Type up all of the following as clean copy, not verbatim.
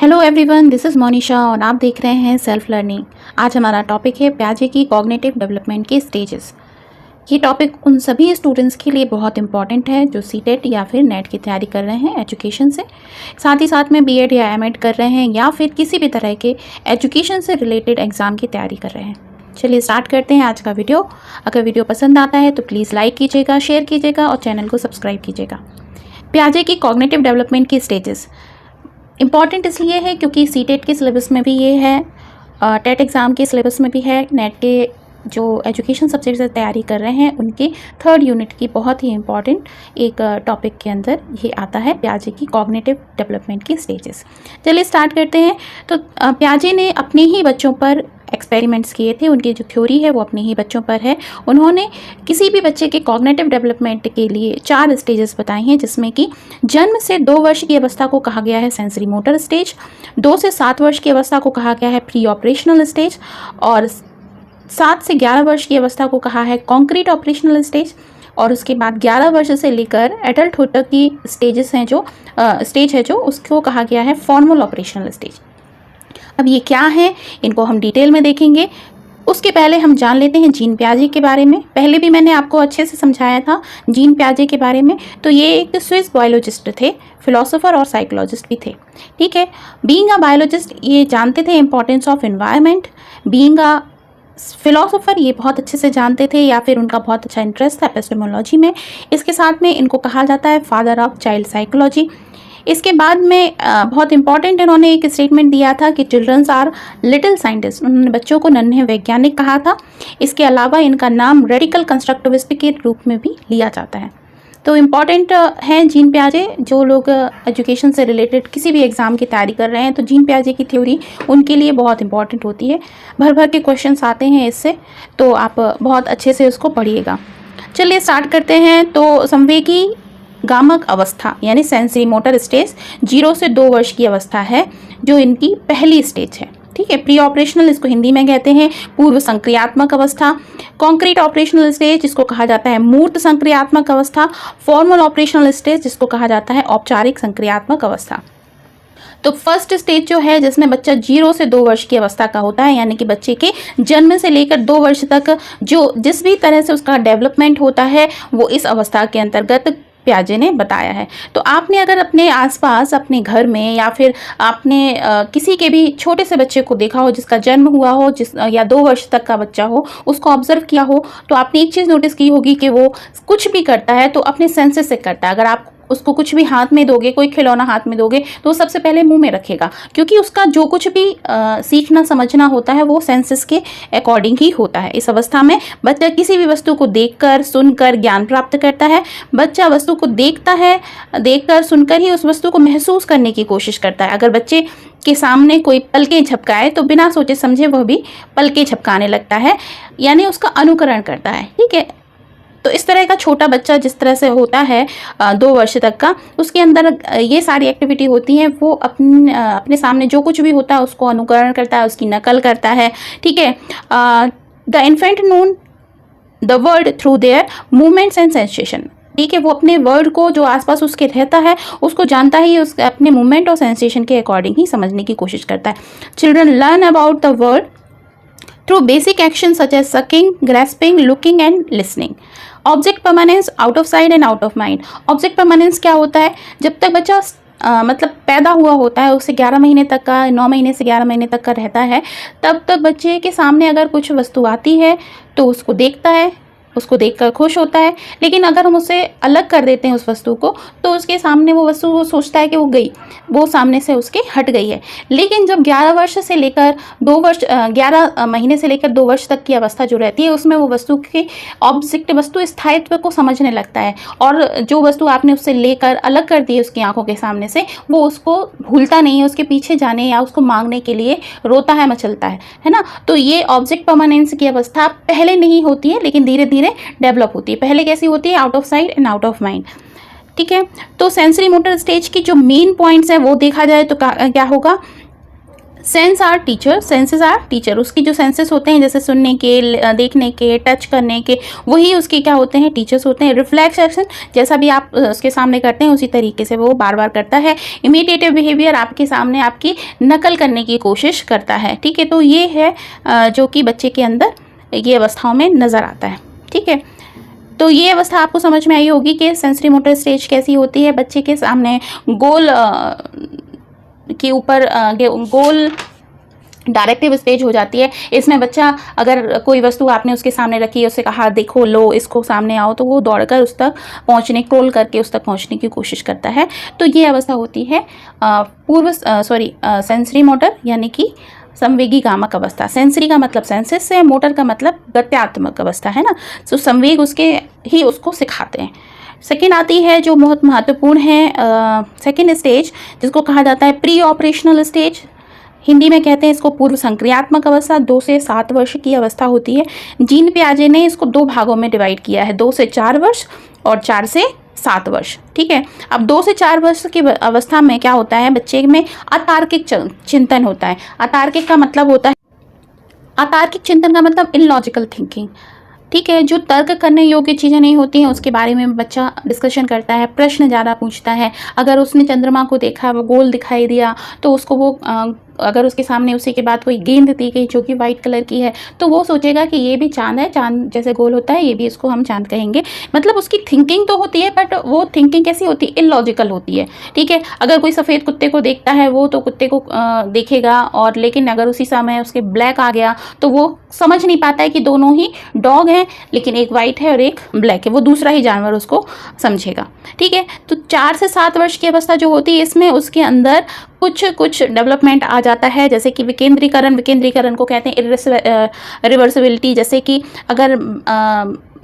Hello everyone, this is Monisha और आप देख रहे हैं सेल्फ लर्निंग। आज हमारा टॉपिक है प्याजे की कॉग्निटिव डेवलपमेंट के स्टेजेस। ये टॉपिक उन सभी स्टूडेंट्स के लिए बहुत इंपॉर्टेंट है जो सीटेट या फिर नेट की तैयारी कर रहे हैं एजुकेशन से, साथ ही साथ में बीएड या एमएड कर रहे हैं या फिर किसी भी तरह के एजुकेशन से रिलेटेड एग्ज़ाम की तैयारी कर रहे हैं। चलिए स्टार्ट करते हैं आज का वीडियो। अगर वीडियो पसंद आता है तो प्लीज़ लाइक कीजिएगा, शेयर कीजिएगा और चैनल को सब्सक्राइब कीजिएगा। प्याजे की कॉग्निटिव डेवलपमेंट की स्टेजेस इम्पॉर्टेंट इसलिए है क्योंकि सीटेट के सिलेबस में भी ये है, टेट एग्ज़ाम के सिलेबस में भी है, नेट के जो एजुकेशन सब्जेक्ट से तैयारी कर रहे हैं उनके थर्ड यूनिट की बहुत ही इम्पॉर्टेंट एक टॉपिक के अंदर ये आता है प्याजे की कॉग्निटिव डेवलपमेंट की स्टेजेस। चलिए स्टार्ट करते हैं। तो प्याजे ने अपने ही बच्चों पर एक्सपेरिमेंट्स किए थे, उनकी जो थ्योरी है वो अपने ही बच्चों पर है। उन्होंने किसी भी बच्चे के कॉग्निटिव डेवलपमेंट के लिए 4 स्टेजेस बताई हैं, जिसमें कि जन्म से 2 वर्ष की अवस्था को कहा गया है सेंसरी मोटर स्टेज, 2 से 7 वर्ष की अवस्था को कहा गया है प्री ऑपरेशनल स्टेज और 7 से 11 वर्ष की अवस्था को कहा है कॉन्क्रीट ऑपरेशनल स्टेज और उसके बाद 11 वर्ष से लेकर एडल्टहुड तक की स्टेजेस हैं जो स्टेज है जो उसको कहा गया है फॉर्मल ऑपरेशनल स्टेज। अब ये क्या है इनको हम डिटेल में देखेंगे। उसके पहले हम जान लेते हैं जीन प्याजे के बारे में। पहले भी मैंने आपको अच्छे से समझाया था जीन प्याजे के बारे में। तो ये एक स्विस बायोलॉजिस्ट थे, फिलोसोफर और साइकोलॉजिस्ट भी थे। ठीक है, बीइंग अ बायोलॉजिस्ट ये जानते थे importance of environment. Being a philosopher ये बहुत अच्छे से जानते थे या फिर उनका बहुत अच्छा इंटरेस्ट था एपिस्टेमोलॉजी में। इसके साथ में इनको कहा जाता है फादर ऑफ चाइल्ड साइकोलॉजी। इसके बाद में बहुत इंपॉर्टेंट इन्होंने एक स्टेटमेंट दिया था कि चिल्ड्रंस आर लिटिल साइंटिस्ट। उन्होंने बच्चों को नन्हे वैज्ञानिक कहा था। इसके अलावा इनका नाम रेडिकल कंस्ट्रक्टिविस्ट के रूप में भी लिया जाता है। तो इम्पॉर्टेंट हैं जीन प्याजे। जो लोग एजुकेशन से रिलेटेड किसी भी एग्ज़ाम की तैयारी कर रहे हैं तो जीन प्याजे की थ्योरी उनके लिए बहुत इंपॉर्टेंट होती है। भर भर के क्वेश्चंस आते हैं इससे, तो आप बहुत अच्छे से उसको पढ़िएगा। चलिए स्टार्ट करते हैं। तो संवेगी गामक अवस्था यानी सेंसरी मोटर स्टेज 0 से 2 वर्ष की अवस्था है जो इनकी पहली स्टेज है। ठीक है, प्री ऑपरेशनल इसको हिंदी में कहते हैं पूर्व संक्रियात्मक अवस्था। कॉन्क्रीट ऑपरेशनल स्टेज जिसको कहा जाता है मूर्त संक्रियात्मक अवस्था। फॉर्मल ऑपरेशनल स्टेज जिसको कहा जाता है औपचारिक संक्रियात्मक अवस्था। तो फर्स्ट स्टेज जो है जिसमें बच्चा 0 से 2 वर्ष की अवस्था का होता है, यानी कि बच्चे के जन्म से लेकर 2 वर्ष तक जो जिस भी तरह से उसका डेवलपमेंट होता है वो इस अवस्था के अंतर्गत प्याजे ने बताया है। तो आपने अगर अपने आसपास अपने घर में या फिर आपने किसी के भी छोटे से बच्चे को देखा हो जिसका जन्म हुआ हो या 2 वर्ष तक का बच्चा हो, उसको ऑब्जर्व किया हो, तो आपने एक चीज़ नोटिस की होगी कि वो कुछ भी करता है तो अपने सेंसेस से करता है। अगर आप उसको कुछ भी हाथ में दोगे, कोई खिलौना हाथ में दोगे तो वो सबसे पहले मुंह में रखेगा, क्योंकि उसका जो कुछ भी सीखना समझना होता है वो सेंसेस के अकॉर्डिंग ही होता है। इस अवस्था में बच्चा किसी भी वस्तु को देखकर सुनकर ज्ञान प्राप्त करता है। बच्चा वस्तु को देखता है, देखकर सुनकर ही उस वस्तु को महसूस करने की कोशिश करता है। अगर बच्चे के सामने कोई पलकें झपकाए तो बिना सोचे समझे वह भी पलकें झपकाने लगता है, यानी उसका अनुकरण करता है। ठीक है, तो इस तरह का छोटा बच्चा जिस तरह से होता है 2 वर्ष तक का, उसके अंदर ये सारी एक्टिविटी होती हैं। वो अपने सामने जो कुछ भी होता है उसको अनुकरण करता है, उसकी नकल करता है। ठीक है, the infant known the world through their movements and sensation. ठीक है, वो अपने वर्ल्ड को जो आसपास उसके रहता है उसको जानता ही उसके अपने मूवमेंट और सेंसेशन के अकॉर्डिंग ही समझने की कोशिश करता है। Children learn about the world through basic action such as sucking, grasping, looking and listening. Object permanence out of sight and out of mind. Object permanence क्या होता है? जब तक बच्चा मतलब पैदा हुआ होता है, उससे 11 महीने तक का, 9 महीने से 11 महीने तक का रहता है, तब तक बच्चे के सामने अगर कुछ वस्तु आती है तो उसको देखता है, उसको देखकर खुश होता है। लेकिन अगर हम उसे अलग कर देते हैं उस वस्तु को तो उसके सामने वो वस्तु वो सोचता है कि वो गई, वो सामने से उसके हट गई है। लेकिन जब 11 वर्ष से लेकर 2 वर्ष 11 महीने से लेकर 2 वर्ष तक की अवस्था जो रहती है उसमें वो वस्तु के ऑब्जेक्ट वस्तु स्थायित्व को समझने लगता है, और जो वस्तु आपने उससे लेकर अलग कर दी है उसकी आंखों के सामने से, वो उसको भूलता नहीं है, उसके पीछे जाने या उसको मांगने के लिए रोता है, मचलता है ना। तो ये ऑब्जेक्ट परमानेंस की अवस्था पहले नहीं होती है लेकिन धीरे धीरे डेवलप होती है। पहले कैसी होती है? Out of sight and out of mind. ठीक है, तो सेंसरी मोटर स्टेज की जो मेन पॉइंट्स है वो देखा जाए तो क्या होगा? Sense are teacher, senses are teacher. उसकी जो सेंसेस होते हैं जैसे सुनने के, देखने के, टच करने के, वही उसके क्या होते हैं, टीचर्स होते हैं। रिफ्लेक्स एक्शन, जैसा भी आप उसके सामने करते हैं उसी तरीके से वो बार बार करता है। इमिटेटिव बिहेवियर, आपके सामने आपकी नकल करने की कोशिश करता है। ठीक है, तो ये है जो कि बच्चे के अंदर ये अवस्थाओं में नज़र आता है। ठीक है, तो ये अवस्था आपको समझ में आई होगी कि सेंसरी मोटर स्टेज कैसी होती है। बच्चे के सामने गोल के ऊपर गोल डायरेक्टिव स्टेज हो जाती है। इसमें बच्चा अगर कोई वस्तु आपने उसके सामने रखी है, उससे कहा देखो, लो, इसको सामने आओ, तो वो दौड़कर उस तक पहुंचने, क्रोल करके उस तक पहुंचने की कोशिश करता है। तो ये अवस्था होती है सेंसरी मोटर यानी कि संवेगी गामक अवस्था। सेंसरी का मतलब सेंसेस से, मोटर का मतलब गत्यात्मक अवस्था है ना। तो संवेग उसके ही उसको सिखाते हैं। सेकेंड आती है जो बहुत महत्वपूर्ण है, सेकेंड स्टेज, जिसको कहा जाता है प्री ऑपरेशनल स्टेज। हिंदी में कहते हैं इसको पूर्व संक्रियात्मक अवस्था। 2 से 7 वर्ष की अवस्था होती है। जीन पियाजे ने इसको 2 भागों में डिवाइड किया है, 2 से 4 वर्ष और 4 से 7 वर्ष। ठीक है, अब 2 से 4 वर्ष की अवस्था में क्या होता है, बच्चे में अतार्किक चिंतन होता है। अतार्किक का मतलब होता है, अतार्किक चिंतन का मतलब इलॉजिकल थिंकिंग। ठीक है, जो तर्क करने योग्य चीज़ें नहीं होती हैं उसके बारे में बच्चा डिस्कशन करता है, प्रश्न ज़्यादा पूछता है। अगर उसने चंद्रमा को देखा, वो गोल दिखाई दिया, तो उसको वो अगर उसके सामने उसी के बाद कोई गेंद दी गई जो कि वाइट कलर की है, तो वो सोचेगा कि ये भी चांद है, चांद जैसे गोल होता है, ये भी इसको हम चांद कहेंगे। मतलब उसकी थिंकिंग तो होती है, बट वो थिंकिंग कैसी होती है, इलॉजिकल होती है। ठीक है, अगर कोई सफ़ेद कुत्ते को देखता है वो तो कुत्ते को देखेगा, और लेकिन अगर उसी समय उसके ब्लैक आ गया तो वो समझ नहीं पाता है कि दोनों ही डॉग हैं, लेकिन एक वाइट है और एक ब्लैक है, वो दूसरा ही जानवर उसको समझेगा। ठीक है, तो 4 से 7 वर्ष की अवस्था जो होती है, इसमें उसके अंदर कुछ डेवलपमेंट आ जाता है, जैसे कि विकेंद्रीकरण को कहते हैं रिवर्सिबिलिटी। जैसे कि अगर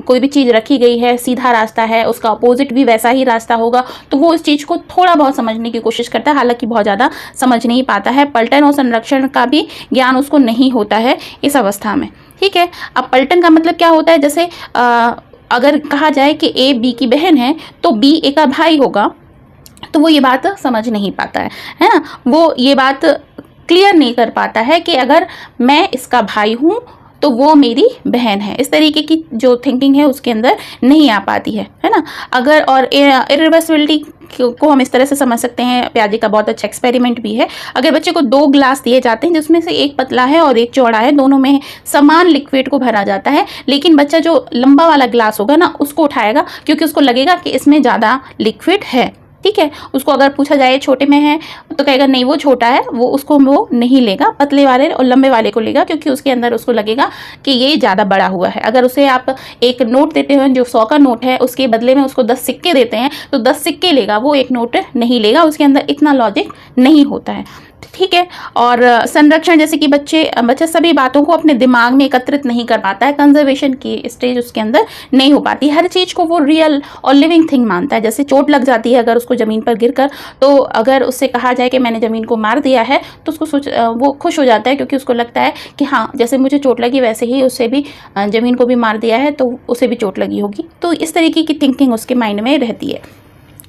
कोई भी चीज़ रखी गई है, सीधा रास्ता है, उसका अपोजिट भी वैसा ही रास्ता होगा, तो वो इस चीज़ को थोड़ा बहुत समझने की कोशिश करता है, हालांकि बहुत ज़्यादा समझ नहीं पाता है। पलटन और संरक्षण का भी ज्ञान उसको नहीं होता है इस अवस्था में। ठीक है, अब पलटन का मतलब क्या होता है, जैसे अगर कहा जाए कि ए बी की बहन है तो बी ए का भाई होगा, तो वो ये बात समझ नहीं पाता है ना। वो ये बात क्लियर नहीं कर पाता है कि अगर मैं इसका भाई हूँ तो वो मेरी बहन है। इस तरीके की जो थिंकिंग है उसके अंदर नहीं आ पाती है ना। अगर और इरिवर्सिबिलिटी को हम इस तरह से समझ सकते हैं, पियाजे का बहुत अच्छा एक्सपेरिमेंट भी है। अगर बच्चे को 2 ग्लास दिए जाते हैं जिसमें से एक पतला है और एक चौड़ा है, दोनों में समान लिक्विड को भरा जाता है, लेकिन बच्चा जो लंबा वाला ग्लास होगा ना उसको उठाएगा, क्योंकि उसको लगेगा कि इसमें ज़्यादा लिक्विड है। ठीक है, उसको अगर पूछा जाए छोटे में है तो कहेगा नहीं वो छोटा है, वो नहीं लेगा, पतले वाले और लंबे वाले को लेगा, क्योंकि उसके अंदर उसको लगेगा कि ये ज़्यादा बड़ा हुआ है। अगर उसे आप एक नोट देते हैं जो 100 का नोट है, उसके बदले में उसको 10 सिक्के देते हैं तो 10 सिक्के लेगा, वो एक नोट नहीं लेगा। उसके अंदर इतना लॉजिक नहीं होता है। ठीक है, और संरक्षण, जैसे कि बच्चा सभी बातों को अपने दिमाग में एकत्रित नहीं कर पाता है, कंजर्वेशन की स्टेज उसके अंदर नहीं हो पाती। हर चीज़ को वो रियल और लिविंग थिंग मानता है। जैसे चोट लग जाती है अगर उसको ज़मीन पर गिरकर, तो अगर उससे कहा जाए कि मैंने ज़मीन को मार दिया है तो उसको वो खुश हो जाता है, क्योंकि उसको लगता है कि हाँ, जैसे मुझे चोट लगी वैसे ही उससे भी ज़मीन को भी मार दिया है तो उसे भी चोट लगी होगी। तो इस तरीके की थिंकिंग उसके माइंड में रहती है।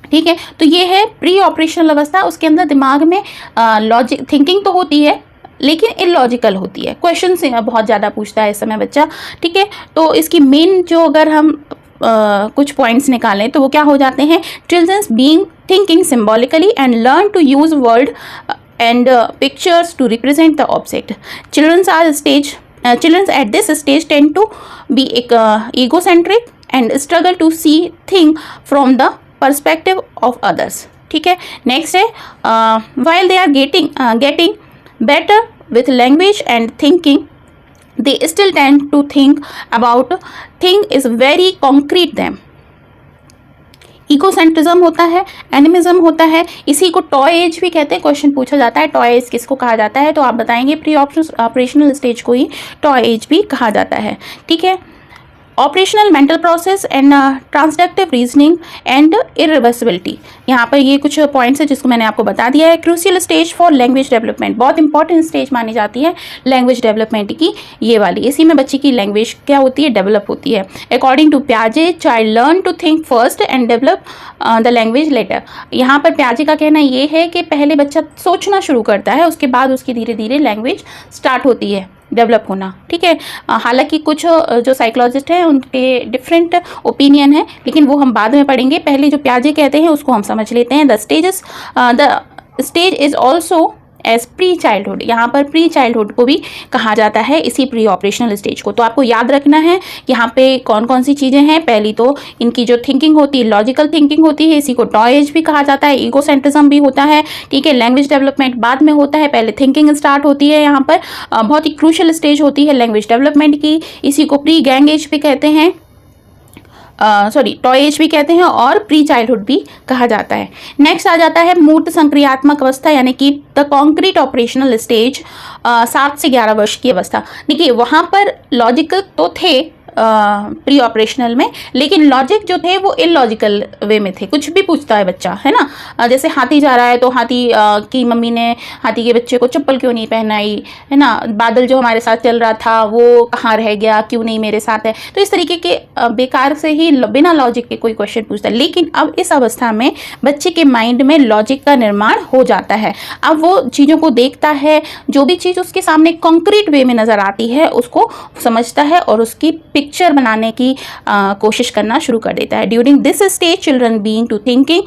ठीक है, तो ये है प्री ऑपरेशनल अवस्था। उसके अंदर दिमाग में लॉजिक थिंकिंग तो होती है लेकिन इलॉजिकल होती है, क्वेश्चन से बहुत ज़्यादा पूछता है इस समय बच्चा। ठीक है, तो इसकी मेन जो अगर हम कुछ पॉइंट्स निकालें तो वो क्या हो जाते हैं, childrens being thinking symbolically and learn to use word and pictures to represent the object. Children at this stage tend to be egocentric and struggle to see things from the perspective of others. ठीक है, next है while they are getting better with language and thinking, they still tend to think about thing is very concrete them. इकोसेंट्रिज्म होता है, animism होता है, इसी को toy as भी कहते हैं। क्वेश्चन पूछा जाता है टॉय एज किसको कहा जाता है, तो आप बताएंगे प्री ऑपरेशनल स्टेज को ही टॉय एज भी कहा जाता है। ठीक है, operational mental process and transductive reasoning and irreversibility. यहाँ पर ये कुछ पॉइंट्स है जिसको मैंने आपको बता दिया है। Crucial stage for language development, बहुत इंपॉर्टेंट स्टेज मानी जाती है लैंग्वेज डेवलपमेंट की ये वाली। इसी में बच्चे की लैंग्वेज क्या होती है, डेवलप होती है। अकॉर्डिंग टू प्याजे, child learn to think first and develop the language later. यहाँ पर प्याजे का कहना ये है कि पहले बच्चा सोचना शुरू करता है, उसके बाद उसकी धीरे धीरे लैंग्वेज स्टार्ट होती है डेवलप होना, ठीक है। हालांकि कुछ जो साइकोलॉजिस्ट हैं उनके डिफरेंट ओपिनियन है, लेकिन वो हम बाद में पढ़ेंगे। पहले जो प्याजे कहते हैं उसको हम समझ लेते हैं। The stage is also as pre childhood. यहाँ पर प्री चाइल्डहुड को भी कहा जाता है, इसी प्री ऑपरेशनल स्टेज को। तो आपको याद रखना है यहाँ पे कौन कौन सी चीज़ें हैं। पहली तो इनकी जो थिंकिंग होती है, लॉजिकल थिंकिंग होती है, इसी को टॉय एज भी कहा जाता है, ईगोसेंट्रिज्म भी होता है, ठीक है। लैंग्वेज डेवलपमेंट बाद में होता है, पहले थिंकिंग स्टार्ट होती है। यहाँ पर बहुत ही क्रूशियल स्टेज होती है लैंग्वेज डेवलपमेंट की, इसी को प्री गैंग एज भी कहते हैं, टॉय एज भी कहते हैं और प्री चाइल्डहुड भी कहा जाता है। नेक्स्ट आ जाता है मूर्त संक्रियात्मक अवस्था, यानी कि द कॉन्क्रीट ऑपरेशनल स्टेज, 7 से 11 वर्ष की अवस्था। देखिए वहाँ पर लॉजिकल तो थे प्री ऑपरेशनल में, लेकिन लॉजिक जो थे वो इलॉजिकल वे में थे। कुछ भी पूछता है बच्चा, है ना। जैसे हाथी जा रहा है तो हाथी की मम्मी ने हाथी के बच्चे को चप्पल क्यों नहीं पहनाई, है ना। बादल जो हमारे साथ चल रहा था वो कहाँ रह गया, क्यों नहीं मेरे साथ है। तो इस तरीके के बेकार से ही बिना लॉजिक के कोई क्वेश्चन पूछता है। लेकिन अब इस अवस्था में बच्चे के माइंड में लॉजिक का निर्माण हो जाता है। अब वो चीज़ों को देखता है, जो भी चीज़ उसके सामने कॉन्क्रीट वे में नज़र आती है उसको समझता है और उसकी पिक्चर बनाने की कोशिश करना शुरू कर देता है। During this stage children being to thinking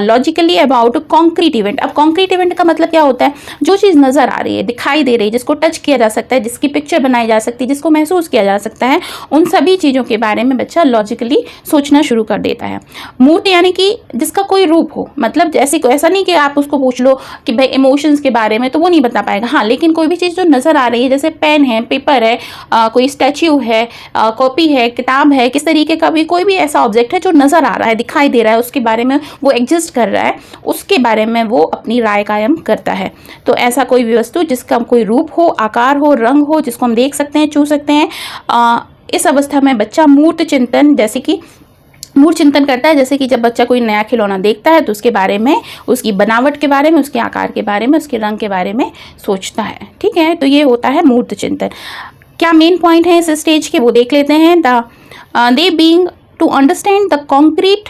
logically about concrete event. अब कॉन्क्रीट इवेंट का मतलब क्या होता है, जो चीज़ नज़र आ रही है, दिखाई दे रही है, जिसको टच किया जा सकता है, जिसकी पिक्चर बनाई जा सकती है, जिसको महसूस किया जा सकता है, उन सभी चीज़ों के बारे में बच्चा लॉजिकली सोचना शुरू कर देता है। मूर्त यानी कि जिसका कोई रूप हो, मतलब जैसे ऐसा नहीं कि आप उसको पूछ लो कि भाई इमोशंस के बारे में, तो वो नहीं बता पाएगा। हाँ, लेकिन कोई भी चीज़ जो नज़र आ रही है, जैसे पेन है, पेपर है, कोई स्टैच्यू है, कॉपी है, किताब है, किस तरीके का भी कोई भी ऐसा ऑब्जेक्ट है जो नज़र आ रहा है, दिखाई दे रहा है, उसके बारे में वो एग्जिस्ट कर रहा है, उसके बारे में वो अपनी राय कायम करता है। तो ऐसा कोई भी वस्तु जिसका कोई रूप हो, आकार हो, रंग हो, जिसको हम देख सकते हैं, छू सकते हैं, इस अवस्था में बच्चा मूर्त चिंतन, जैसे कि मूर्त चिंतन करता है। जैसे कि जब बच्चा कोई नया खिलौना देखता है तो उसके बारे में, उसकी बनावट के बारे में, उसके आकार के बारे में, उसके रंग के बारे में सोचता है, ठीक है। तो ये होता है मूर्त चिंतन। क्या मेन पॉइंट है इस स्टेज के, वो देख लेते हैं। They being to understand the concrete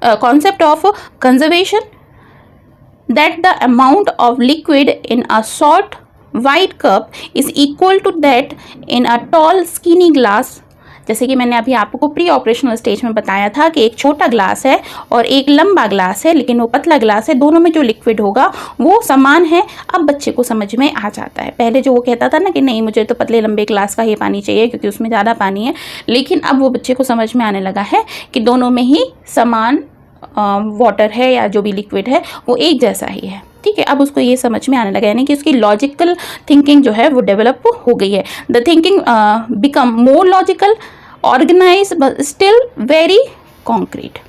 concept of conservation, that the amount of liquid in a short white cup is equal to that in a tall skinny glass. जैसे कि मैंने अभी आपको प्री ऑपरेशनल स्टेज में बताया था कि एक छोटा ग्लास है और एक लंबा ग्लास है, लेकिन वो पतला ग्लास है, दोनों में जो लिक्विड होगा वो समान है। अब बच्चे को समझ में आ जाता है। पहले जो वो कहता था ना कि नहीं मुझे तो पतले लंबे ग्लास का ही पानी चाहिए क्योंकि उसमें ज़्यादा पानी है, लेकिन अब वो बच्चे को समझ में आने लगा है कि दोनों में ही समान वाटर है या जो भी लिक्विड है वो एक जैसा ही है, ठीक है। अब उसको ये समझ में आने लगा, यानी कि उसकी लॉजिकल थिंकिंग जो है वो डेवलप हो गई है। The thinking become more logical, organize but still very concrete,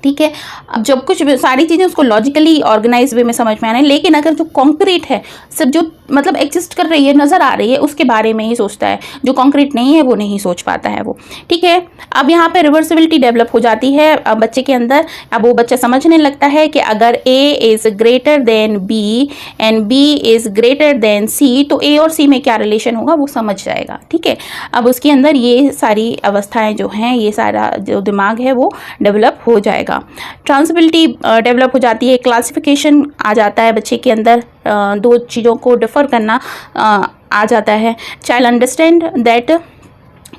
ठीक है। अब जब कुछ सारी चीज़ें उसको लॉजिकली ऑर्गेनाइज वे में समझ में आने, लेकिन अगर जो कॉन्क्रीट है, सब जो मतलब एग्जिस्ट कर रही है, नज़र आ रही है, उसके बारे में ही सोचता है। जो कॉन्क्रीट नहीं है वो नहीं सोच पाता है वो, ठीक है। अब यहाँ पे रिवर्सिबिलिटी डेवलप हो जाती है अब बच्चे के अंदर। अब वो बच्चा समझने लगता है कि अगर A is greater than B and B is greater than C, तो A और C में क्या रिलेशन होगा वो समझ जाएगा, ठीक है। अब उसके अंदर ये सारी अवस्थाएँ जो हैं, ये सारा जो दिमाग है वो डेवलप हो जाएगा। ट्रांसबिलिटी डेवलप हो जाती है, क्लासिफिकेशन आ जाता है बच्चे के अंदर, दो चीज़ों को डिफ़र करना आ जाता है। Child understand that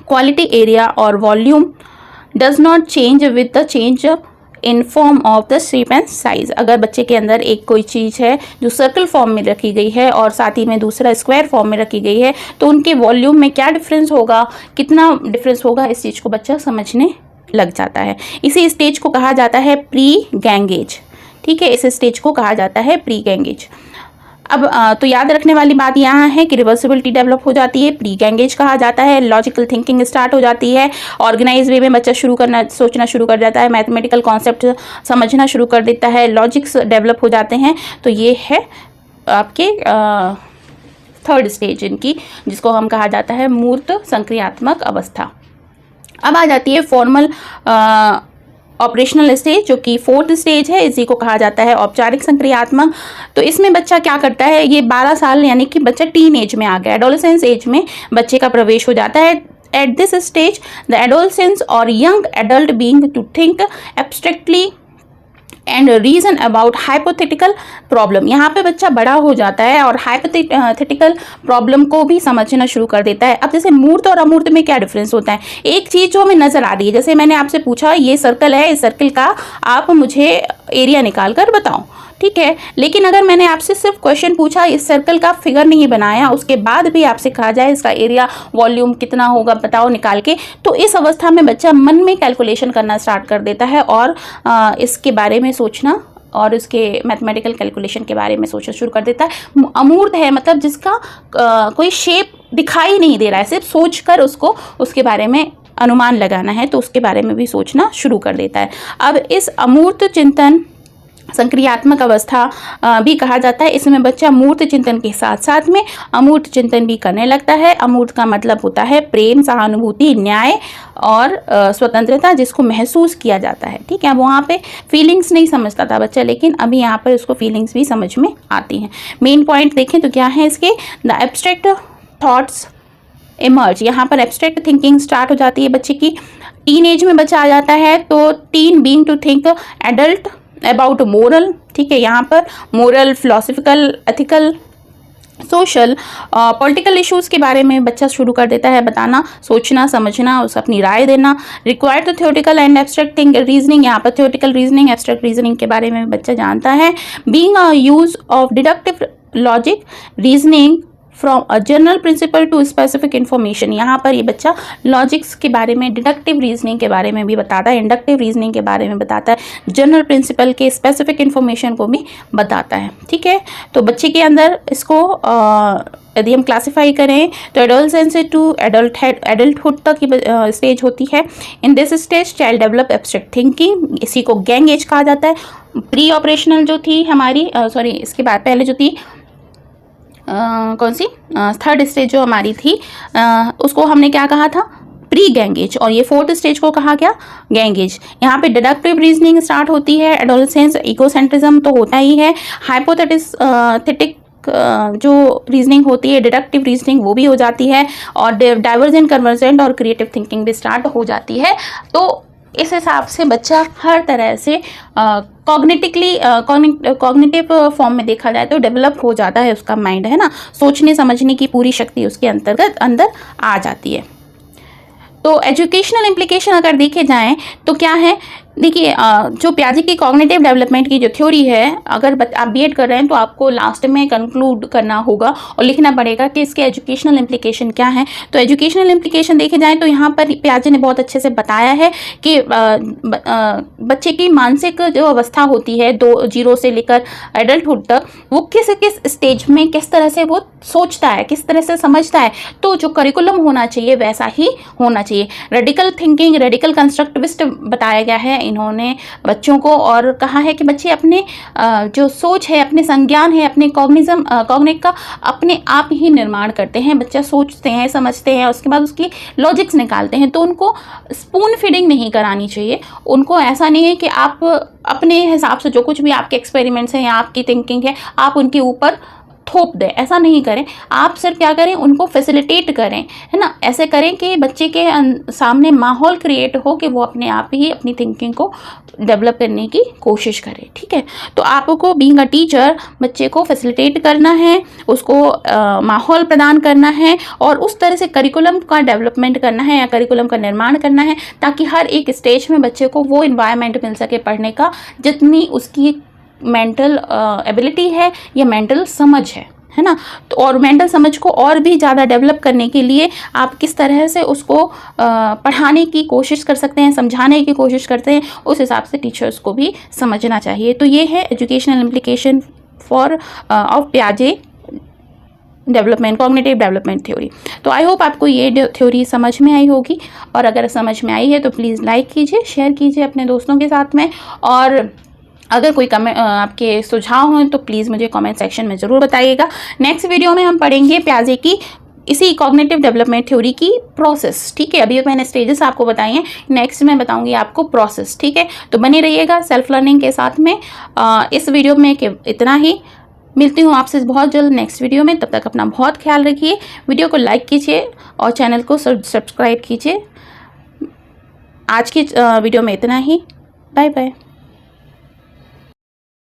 quality area और volume does not change with the change in form of the shape and size. अगर बच्चे के अंदर एक कोई चीज़ है जो सर्कल फॉर्म में रखी गई है और साथ ही में दूसरा स्क्वायर फॉर्म में रखी गई है, तो उनके वॉल्यूम में क्या डिफरेंस होगा, कितना डिफरेंस होगा, इस चीज़ को बच्चा समझने लग जाता है। इसी स्टेज को कहा जाता है प्री गैंग एज, ठीक है। इस स्टेज को कहा जाता है प्री गैंग एज। अब तो याद रखने वाली बात यहाँ है कि रिवर्सिबिलिटी डेवलप हो जाती है, प्री गैंग एज कहा जाता है, लॉजिकल थिंकिंग स्टार्ट हो जाती है, ऑर्गेनाइज वे में बच्चा सोचना शुरू कर जाता है, मैथमेटिकल कॉन्सेप्ट समझना शुरू कर देता है, लॉजिक्स डेवलप हो जाते हैं। तो ये है आपके थर्ड स्टेज इनकी, जिसको हम कहा जाता है मूर्त संक्रियात्मक अवस्था। अब आ जाती है फॉर्मल ऑपरेशनल स्टेज, जो कि 4th स्टेज है। इसी को कहा जाता है औपचारिक संक्रियात्मक। तो इसमें बच्चा क्या करता है, ये 12 साल यानी कि बच्चा टीन एज में आ गया, एडोलेसेंस एज में बच्चे का प्रवेश हो जाता है। At this stage, the adolescent or young adult being to think abstractly and reason about hypothetical problem. यहाँ पे बच्चा बड़ा हो जाता है और हाइपोथेटिकल प्रॉब्लम को भी समझना शुरू कर देता है। अब जैसे मूर्त और अमूर्त में क्या डिफरेंस होता है, एक चीज़ जो हमें नज़र आ रही है, जैसे मैंने आपसे पूछा ये सर्कल है, इस सर्कल का आप मुझे एरिया निकाल कर बताओ, ठीक है। लेकिन अगर मैंने आपसे सिर्फ क्वेश्चन पूछा, इस सर्कल का फिगर नहीं बनाया, उसके बाद भी आपसे कहा जाए इसका एरिया वॉल्यूम कितना होगा बताओ निकाल के, तो इस अवस्था में बच्चा मन में कैलकुलेशन करना स्टार्ट कर देता है और इसके बारे में सोचना और इसके मैथमेटिकल कैलकुलेशन के बारे में सोचना शुरू कर देता है। अमूर्त है मतलब जिसका कोई शेप दिखाई नहीं दे रहा है, सिर्फ सोच कर उसको उसके बारे में अनुमान लगाना है, तो उसके बारे में भी सोचना शुरू कर देता है। अब इस अमूर्त चिंतन संक्रियात्मक अवस्था भी कहा जाता है। इसमें बच्चा मूर्त चिंतन के साथ साथ में अमूर्त चिंतन भी करने लगता है। अमूर्त का मतलब होता है प्रेम, सहानुभूति, न्याय और स्वतंत्रता, जिसको महसूस किया जाता है, ठीक है। वहाँ पे फीलिंग्स नहीं समझता था बच्चा, लेकिन अभी यहाँ पर उसको फीलिंग्स भी समझ में आती हैं। मेन पॉइंट देखें तो क्या है इसके, द एब्स्ट्रैक्ट थॉट्स इमर्ज। यहाँ पर एब्स्ट्रैक्ट थिंकिंग स्टार्ट हो जाती है बच्चे की। टीन एज में बच्चा आ जाता है, तो teen being to think adult about moral, ठीक है। यहाँ पर moral, philosophical, ethical, social, political issues के बारे में बच्चा शुरू कर देता है बताना, सोचना, समझना, उस अपनी राय देना। Required to theoretical and abstract think reasoning, यहाँ पर थ्योरेटिकल रीजनिंग, एब्स्ट्रैक्ट रीजनिंग के बारे में बच्चा जानता है। Being a use of deductive logic reasoning from a general principle to specific information, यहाँ पर ये बच्चा लॉजिक्स के बारे में, डिडक्टिव रीजनिंग के बारे में भी बताता है, इंडक्टिव रीजनिंग के बारे में बताता है, जनरल प्रिंसिपल के स्पेसिफिक इन्फॉर्मेशन को भी बताता है, ठीक है। तो बच्चे के अंदर इसको यदि हम क्लासीफाई करें तो एडोलेसेंस टू एडल्टहुड तक की स्टेज होती है। In this stage child develop abstract thinking, इसी को गैंग एज कहा जाता है। प्री ऑपरेशनल जो थी हमारी इसके बाद पहले जो थी कौन सी 3rd स्टेज जो हमारी थी, उसको हमने क्या कहा था, प्री गैंगेज, और ये 4th स्टेज को कहा गया गैंगेज। यहाँ पे डिडक्टिव रीजनिंग स्टार्ट होती है। एडोलेसेंस इगोसेंट्रिज्म तो होता ही है। हाइपोथेटिक जो रीजनिंग होती है, डिडक्टिव रीजनिंग, वो भी हो जाती है, और डाइवर्जेंट, कन्वर्जेंट और क्रिएटिव थिंकिंग भी स्टार्ट हो जाती है। तो इस हिसाब से बच्चा हर तरह से कॉग्निटिव फॉर्म में देखा जाए तो डेवलप हो जाता है उसका माइंड, है ना। सोचने समझने की पूरी शक्ति उसके अंदर आ जाती है। तो एजुकेशनल इम्प्लीकेशन अगर देखे जाएं तो क्या है, देखिए जो पियाजे की कॉग्निटिव डेवलपमेंट की जो थ्योरी है, अगर आप बीएड कर रहे हैं तो आपको लास्ट में कंक्लूड करना होगा और लिखना पड़ेगा कि इसके एजुकेशनल इम्प्लीकेशन क्या है। तो एजुकेशनल इम्प्लीकेशन देखे जाएं तो यहाँ पर पियाजे ने बहुत अच्छे से बताया है कि बच्चे की मानसिक जो अवस्था होती है 0 से लेकर एडल्टहुड तक, वो किस स्टेज में किस तरह से वो सोचता है, किस तरह से समझता है। तो जो करिकुलम होना चाहिए वैसा ही होना चाहिए। रेडिकल थिंकिंग, रेडिकल कंस्ट्रक्टिविस्ट बताया गया है इन्होंने बच्चों को, और कहा है कि बच्चे अपने जो सोच है, अपने संज्ञान है, अपने कॉग्निट का अपने आप ही निर्माण करते हैं। बच्चा सोचते हैं, समझते हैं, उसके बाद उसकी लॉजिक्स निकालते हैं। तो उनको स्पून फीडिंग नहीं करानी चाहिए। उनको ऐसा नहीं है कि आप अपने हिसाब से जो कुछ भी आपके एक्सपेरिमेंट्स हैं या आपकी थिंकिंग है आप उनके ऊपर थोप दें, ऐसा नहीं करें। आप सिर्फ क्या करें, उनको फैसिलिटेट करें, है ना। ऐसे करें कि बच्चे के सामने माहौल क्रिएट हो कि वो अपने आप ही अपनी थिंकिंग को डेवलप करने की कोशिश करें, ठीक है। तो आपको बीइंग अ टीचर बच्चे को फैसिलिटेट करना है, उसको माहौल प्रदान करना है और उस तरह से करिकुलम का डेवलपमेंट करना है या करिकुलम का निर्माण करना है, ताकि हर एक स्टेज में बच्चे को वो इन्वायरमेंट मिल सके पढ़ने का जितनी उसकी मेंटल एबिलिटी है या मेंटल समझ है ना। तो और मेंटल समझ को और भी ज़्यादा डेवलप करने के लिए आप किस तरह से उसको पढ़ाने की कोशिश कर सकते हैं, समझाने की कोशिश करते हैं, उस हिसाब से टीचर्स को भी समझना चाहिए। तो ये है एजुकेशनल इम्प्लीकेशन फॉर ऑफ पियाजे डेवलपमेंट, कॉग्निटिव डेवलपमेंट थ्योरी। तो आई होप आपको ये थ्योरी समझ में आई होगी, और अगर समझ में आई है तो प्लीज़ लाइक कीजिए, शेयर कीजिए अपने दोस्तों के साथ में, और अगर कोई आपके सुझाव हों तो प्लीज़ मुझे कमेंट सेक्शन में ज़रूर बताइएगा। नेक्स्ट वीडियो में हम पढ़ेंगे पियाजे की इसी कॉग्निटिव डेवलपमेंट थ्योरी की प्रोसेस, ठीक है। अभी मैंने स्टेजेस आपको बताई हैं, नेक्स्ट मैं बताऊंगी आपको प्रोसेस, ठीक है। तो बने रहिएगा सेल्फ लर्निंग के साथ में। इस वीडियो में इतना ही। मिलती हूँ आपसे बहुत जल्द नेक्स्ट वीडियो में। तब तक अपना बहुत ख्याल रखिए। वीडियो को लाइक कीजिए और चैनल को सब्सक्राइब कीजिए। आज की वीडियो में इतना ही। Bye bye.